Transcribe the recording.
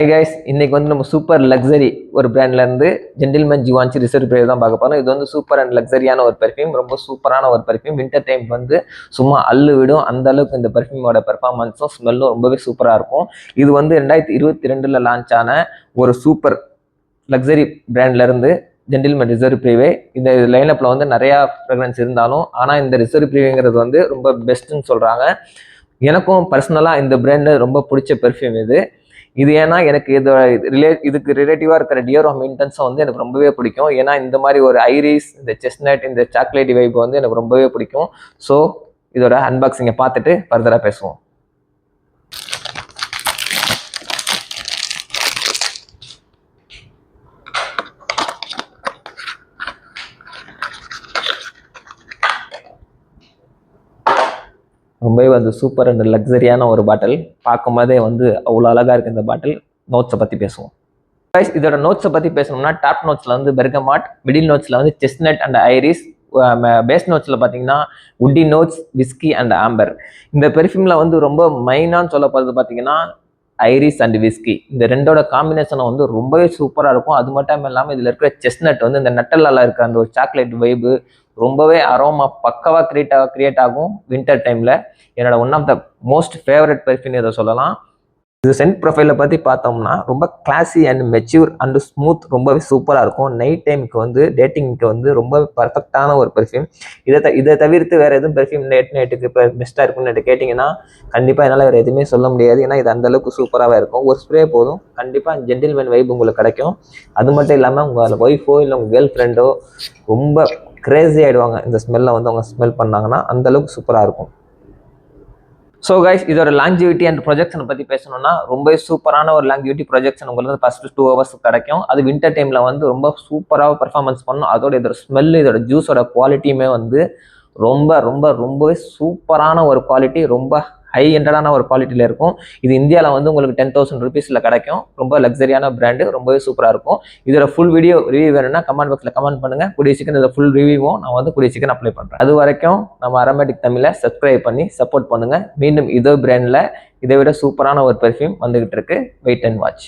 Hey guys, இன்னைக்கு வந்து நம்ம சூப்பர் லக்ஸரி ஒரு பிராண்ட்ல இருந்து ஜென்டில்மேன் ஜிவான்சி ரிசர்வ் பிரைவ் தான் பார்க்க போறோம். இது வந்து சூப்பர் அண்ட் லக்ஸரியான ஒரு பெர்ஃப்யூம், ரொம்ப சூப்பரான ஒரு பெர்ஃப்யூம். வின்டர் டைம் வந்து சும்மா அள்ளு விடும். அந்த அளவுக்கு இந்த பெர்ஃப்யூமோட பெர்ஃபார்மன்ஸும் ஸ்மெல்லும் ரொம்பவே சூப்பரா இருக்கும். இது வந்து 2022 லான்ச் ஆன ஒரு சூப்பர் லக்ஸரி பிராண்ட்ல இருந்து ஜென்டில்மேன் ரிசர்வ் பிரைவே. இந்த லைனப்ல வந்து நிறைய ஃப்ரெக்ரன்ஸ் இருந்தாலும் ஆனால் இந்த ரிசர்வ் பிரைவேங்கிறது வந்து ரொம்ப பெஸ்ட்னு சொல்றாங்க. எனக்கும் பர்சனலா இந்த பிராண்டு ரொம்ப பிடிச்ச பெர்ஃப்யூம் இது ஏன்னா எனக்கு இதுக்கு ரிலேட்டிவா இருக்கிற டியோரோ மின்டன்ஸும் வந்து எனக்கு ரொம்பவே பிடிக்கும். ஏன்னா இந்த மாதிரி ஒரு ஐரிஸ், இந்த செஸ்னட், இந்த சாக்லேட் வைப் வந்து எனக்கு ரொம்பவே பிடிக்கும். ஸோ இதோட அன்பாக்சிங்கை பார்த்துட்டு ஃபர்தராக பேசுவோம். ரொம்பவே வந்து சூப்பர் அண்ட் லக்ஸரியான ஒரு பாட்டில். பார்க்கும் போதே வந்து அவ்வளோ அழகாக இருக்குது இந்த பாட்டில். நோட்ஸை பற்றி பேசுவோம். இதோட நோட்ஸை பற்றி பேசணும்னா டாப் நோட்ஸில் வந்து பெர்கமாட், மிடில் நோட்ஸில் வந்து செஸ்னட் அண்ட் ஐரிஸ், பேஸ் நோட்ஸில் பார்த்தீங்கன்னா உட்டி நோட்ஸ், விஸ்கி அண்ட் ஆம்பர். இந்த பெர்ஃப்யூமில் வந்து ரொம்ப மெயினான்னு சொல்லப்படுறது பார்த்தீங்கன்னா ஐரிஸ் அண்ட் விஸ்கி. இந்த ரெண்டோட காம்பினேஷனை வந்து ரொம்பவே சூப்பராக இருக்கும். அது மட்டும் இல்லாமல் இதில் இருக்கிற செஸ்னட் வந்து இந்த நட்டலால் இருக்கிற அந்த ஒரு சாக்லேட் வைபு ரொம்பவே அரோமா பக்கவாக கிரியேட் ஆகும் வின்டர் டைமில். என்னோட one of the most favourite perfume இதை சொல்லலாம். இது சென்ட் ப்ரொஃபைலை பற்றி பார்த்தோம்னா ரொம்ப classy and mature and smooth, ரொம்பவே சூப்பராக இருக்கும். நைட் டைமுக்கு வந்து டேட்டிங்க்கு வந்து ரொம்ப பர்ஃபெக்டான ஒரு பெர்ஃப்யூம். இதை தவிர்த்து வேறு எதுவும் பெர்ஃப்யூம் நைட்டுக்கு இப்போ பெஸ்ட்டாக இருக்குன்னு கேட்டிங்கன்னா கண்டிப்பாக என்னால் வேறு எதுவுமே சொல்ல முடியாது. ஏன்னா இது அந்தளவுக்கு சூப்பராகவே இருக்கும். ஒரு ஸ்ப்ரே போதும், கண்டிப்பாக ஜென்டில்மேன் வைப் உங்களுக்கு கிடைக்கும். அது மட்டும் இல்லாமல் உங்கள் ஒய்ஃபோ இல்லை உங்கள் கேர்ள் ஃப்ரெண்டோ ரொம்ப கிரேஸி ஆகிடுவாங்க இந்த ஸ்மெல்லை வந்து அவங்க ஸ்மெல் பண்ணாங்கன்னா. அந்தளவுக்கு சூப்பராக இருக்கும். ஸோ கைஸ், இதோட லாங்ஜிவிட்டி அண்ட் ப்ரொஜெக்ஷனை பற்றி பேசணும்னா ரொம்ப சூப்பரான ஒரு லாங்ஜிவிட்டி ப்ரொஜெக்ஷன் உங்களுக்கு வந்து ஃபர்ஸ்ட் 2 hours கிடைக்கும். அது வின்டர் டைமில் வந்து ரொம்ப சூப்பராக பர்ஃபார்மன்ஸ் பண்ணும். அதோட இதோட ஸ்மெல்லு, இதோட ஜூஸோட குவாலிட்டியுமே வந்து ரொம்பவே சூப்பரான ஒரு குவாலிட்டி, ரொம்ப ஹை எண்டடான ஒரு குவாலிட்டியில் இருக்கும். இது இந்தியாவில் வந்து உங்களுக்கு 10,000 rupeesல கிடைக்கும். ரொம்ப லக்ஸரியான பிராண்டு, ரொம்பவே சூப்பராக இருக்கும். இதோட ஃபுல் வீடியோ ரிவ்யூ வேணும்னா கமெண்ட் பாக்ஸில் கமெண்ட் பண்ணுங்கள். கூடிய சீக்கிரம் இதோட ஃபுல் ரிவ்யூவும் நான் வந்து கூடிய சீக்கிரம் அப்ளை பண்ணுறேன். அது வரைக்கும் நம்ம அரோமேட்டிக் தமிழை சப்ஸ்கிரைப் பண்ணி சப்போர்ட் பண்ணுங்கள். மீண்டும் இதோ பிராண்டில் இதை விட சூப்பரான ஒரு பெர்ஃப்யூம் வந்துகிட்டு இருக்கு. Wait and watch.